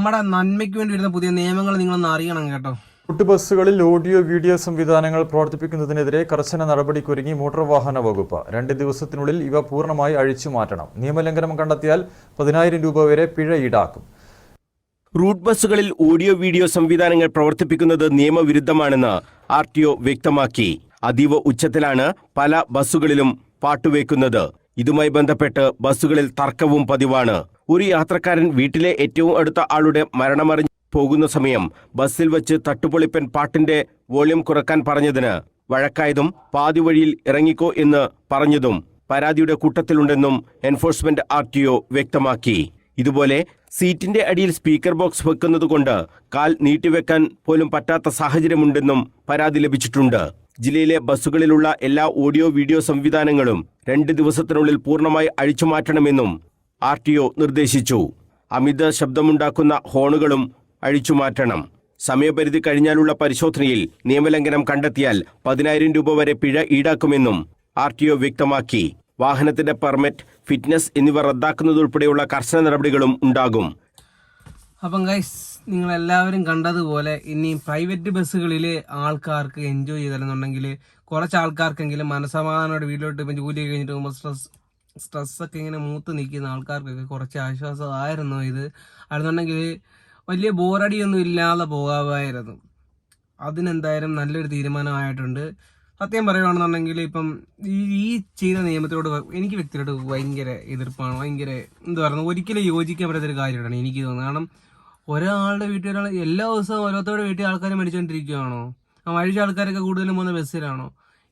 നമ്മുടെ നന്മയ്ക്ക് വേണ്ടി വരുന്ന പുതിയ നിയമങ്ങൾ നിങ്ങളൊന്ന് അറിയണം കേട്ടോ. ബസ്സുകളിൽ ഓഡിയോ വീഡിയോ സംവിധാനങ്ങൾ പ്രവർത്തിപ്പിക്കുന്നതിനെതിരെ കർശന നടപടിക്കൊരുങ്ങി മോട്ടോർ വാഹന വകുപ്പ്. 2 ദിവസത്തിനുള്ളിൽ ഇവ പൂർണ്ണമായി അഴിച്ചുമാറ്റണം. നിയമലംഘനം കണ്ടെത്തിയാൽ 10,000 രൂപ വരെ പിഴ ഈടാക്കും. റൂട്ട് ബസ്സുകളിൽ ഓഡിയോ വീഡിയോ സംവിധാനങ്ങൾ പ്രവർത്തിപ്പിക്കുന്നത് നിയമവിരുദ്ധമാണെന്ന് RTO വ്യക്തമാക്കി. അതീവ ഉച്ചത്തിലാണ് പല ബസ്സുകളിലും പാട്ടുവെക്കുന്നത്. ഇതുമായി ബന്ധപ്പെട്ട് ബസ്സുകളിൽ തർക്കവും പതിവാണ്. ഒരു യാത്രക്കാരൻ വീട്ടിലെ ഏറ്റവും അടുത്ത ആളുടെ മരണമറിഞ്ഞ് പോകുന്ന സമയം ബസ്സിൽ വച്ച് തട്ടുപൊളിപ്പൻ പാട്ടിന്റെ വോള്യം കുറക്കാൻ പറഞ്ഞതിന് വഴക്കായതും പാതി വഴിയിൽ ഇറങ്ങിക്കോ എന്ന് പറഞ്ഞതും പരാതിയുടെ കൂട്ടത്തിലുണ്ടെന്നും എൻഫോഴ്സ്മെന്റ് RTO വ്യക്തമാക്കി. ഇതുപോലെ സീറ്റിന്റെ അടിയിൽ സ്പീക്കർ ബോക്സ് വെക്കുന്നതുകൊണ്ട് കാൽ നീട്ടിവെക്കാൻ പോലും പറ്റാത്ത സാഹചര്യമുണ്ടെന്നും പരാതി ലഭിച്ചിട്ടുണ്ട്. ജില്ലയിലെ ബസ്സുകളിലുള്ള എല്ലാ ഓഡിയോ വീഡിയോ സംവിധാനങ്ങളും 2 ദിവസത്തിനുള്ളിൽ പൂർണ്ണമായി അഴിച്ചുമാറ്റണമെന്നും RTO നിർദ്ദേശിച്ചു. അമിത ശബ്ദമുണ്ടാക്കുന്ന ഹോണുകളും അഴിച്ചുമാറ്റണം. സമയപരിധി കഴിഞ്ഞാലുള്ള പരിശോധനയിൽ നിയമലംഘനം കണ്ടെത്തിയാൽ 10,000 രൂപ വരെ പിഴ ഈടാക്കുമെന്നും RTO വ്യക്തമാക്കി. വാഹനത്തിന്റെ പെർമിറ്റ്, ഫിറ്റ്നസ് എന്നിവ റദ്ദാക്കുന്നതുൾപ്പെടെയുള്ള കർശന നടപടികളും ഉണ്ടാകും. അപ്പം ഗൈസ്, നിങ്ങളെല്ലാവരും കണ്ടതുപോലെ ഇനി പ്രൈവറ്റ് ബസ്സുകളിൽ ആൾക്കാർക്ക് എൻജോയ് ചെയ്തല്ലെന്നുണ്ടെങ്കിൽ കുറച്ച് ആൾക്കാർക്കെങ്കിലും മനസമാധാനോടെ വീട്ടിലോട്ട് ഇപ്പം ജോലി കഴിഞ്ഞിട്ട് പോകുമ്പോൾ സ്ട്രെസ്സൊക്കെ ഇങ്ങനെ മൂത്ത് നിൽക്കുന്ന ആൾക്കാർക്കൊക്കെ കുറച്ച് ആശ്വാസമായിരുന്നു ഇത്. അതെന്നുണ്ടെങ്കിൽ വലിയ ബോറടിയൊന്നും ഇല്ലാതെ പോകാമായിരുന്നു. അതിനെന്തായാലും നല്ലൊരു തീരുമാനമായിട്ടുണ്ട്. സത്യം പറയുകയാണെന്നുണ്ടെങ്കിൽ ഇപ്പം ഈ ചെയ്ത നിയമത്തിലോട് എനിക്ക് വ്യക്തിയോട് ഭയങ്കര എതിർപ്പാണ്. ഭയങ്കര എന്താ പറയുക, ഒരിക്കലും യോജിക്കാൻ പറ്റാത്തൊരു കാര്യമാണ് എനിക്ക് തോന്നുന്നത്. കാരണം ഒരാളുടെ വീട്ടിൽ എല്ലാ ദിവസവും ഓരോരുത്തരുടെ വീട്ടിൽ ആൾക്കാർ മരിച്ചുകൊണ്ടിരിക്കുകയാണോ? ആ മരിച്ച ആൾക്കാരൊക്കെ കൂടുതലും പോകുന്ന ബസ്സിലാണോ?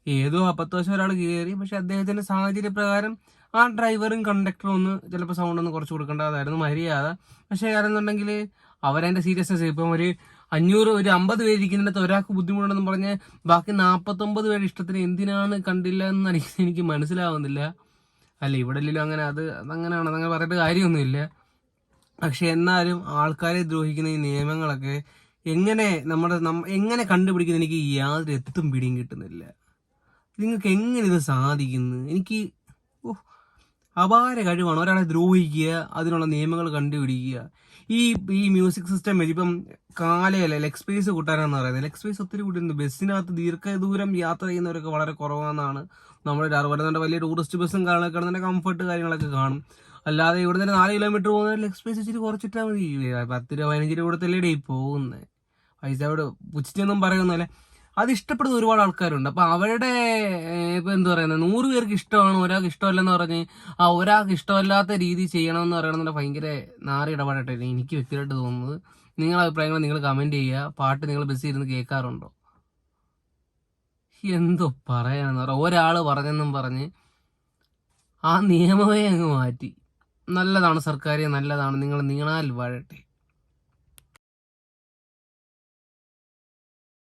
ഏതോ 10 വർഷം ഒരാൾ കയറി, പക്ഷെ അദ്ദേഹത്തിന്റെ സാഹചര്യ പ്രകാരം ആ ഡ്രൈവറും കണ്ടക്ടറും ഒന്ന് ചിലപ്പോൾ സൗണ്ട് ഒന്ന് കുറച്ച് കൊടുക്കേണ്ടതായിരുന്നു, മര്യാദ. പക്ഷേ കാരണമെന്നുണ്ടെങ്കിൽ അവരതിൻ്റെ സീരിയസ്നെസ് ഇപ്പം ഒരു 50 പേര് ഇരിക്കുന്നിടത്ത് ഒരാൾക്ക് ബുദ്ധിമുട്ടുണ്ടെന്ന് പറഞ്ഞ് ബാക്കി 49 പേരുടെ ഇഷ്ടത്തിന് എന്തിനാണ് കണ്ടില്ല എന്ന് എനിക്ക് മനസ്സിലാവുന്നില്ല. അല്ല, ഇവിടെ ഇല്ലല്ലോ അങ്ങനെ, അതങ്ങനെയാണ്, അങ്ങനെ പറഞ്ഞിട്ട് കാര്യമൊന്നുമില്ല. പക്ഷെ എന്നാലും ആൾക്കാരെ ദ്രോഹിക്കുന്ന ഈ നിയമങ്ങളൊക്കെ എങ്ങനെ കണ്ടുപിടിക്കുന്നത് എനിക്ക് യാതൊരു എത്തും പിടിയും കിട്ടുന്നില്ല. നിങ്ങൾക്ക് എങ്ങനെ ഇത് സാധിക്കുന്നു? എനിക്ക് അപാര കഴിവാണ്. ഒരാളെ ദ്രോഹിക്കുക, അതിനുള്ള നിയമങ്ങൾ കണ്ടുപിടിക്കുക. ഈ മ്യൂസിക് സിസ്റ്റം ഇപ്പം കാലയല്ല, ലെഗ് സ്പേസ് കൂട്ടാനാന്ന് പറയുന്നത്. ലെഗ് സ്പേസ് ഒത്തിരി കൂട്ടുന്നു. ബസ്സിനകത്ത് ദീർഘദൂരം യാത്ര ചെയ്യുന്നവരൊക്കെ വളരെ കുറവാണെന്നാണ് നമ്മുടെ അറിവ്. വലിയ ടൂറിസ്റ്റ് ബസ്സും കിടന്നതിൻ്റെ കംഫർട്ട് കാര്യങ്ങളൊക്കെ കാണും. അല്ലാതെ ഇവിടെ തന്നെ 4 കിലോമീറ്റർ പോകുന്ന ലെഗ് സ്പേസ് ഇച്ചിരി കുറച്ചിട്ടാൽ മതി. 10 രൂപ 15 രൂപ കൊടുത്തല്ലേ പോകുന്നത്. പൈസ അവിടെ പുച്ഛിച്ചൊന്നും പറയുന്നല്ലേ. അത് ഇഷ്ടപ്പെടുന്ന ഒരുപാട് ആൾക്കാരുണ്ട്. അപ്പം അവരുടെ ഇപ്പം എന്താ പറയുന്നത്, 100 പേർക്ക് ഇഷ്ടമാണ്, ഒരാൾക്ക് ഇഷ്ടമല്ലെന്ന് പറഞ്ഞ് ആ ഒരാൾക്ക് ഇഷ്ടമല്ലാത്ത രീതി ചെയ്യണമെന്ന് പറയണമെന്നുണ്ടെങ്കിൽ ഭയങ്കര നാറി ഇടപാടായിട്ടാണ് എനിക്ക് വ്യക്തിയായിട്ട് തോന്നുന്നത്. നിങ്ങളുടെ അഭിപ്രായങ്ങൾ നിങ്ങൾ കമൻറ്റ് ചെയ്യുക. പാട്ട് നിങ്ങൾ ബസ്സിൽ ഇരുന്ന് കേൾക്കാറുണ്ടോ? എന്തോ പറയാനെന്ന് പറയാം, ഒരാൾ പറഞ്ഞെന്നും പറഞ്ഞ് ആ നിയമമേ അങ്ങ് മാറ്റി. നല്ലതാണ് സർക്കാർ, നല്ലതാണ്, നിങ്ങൾ നീണാൽ വാഴട്ടെ.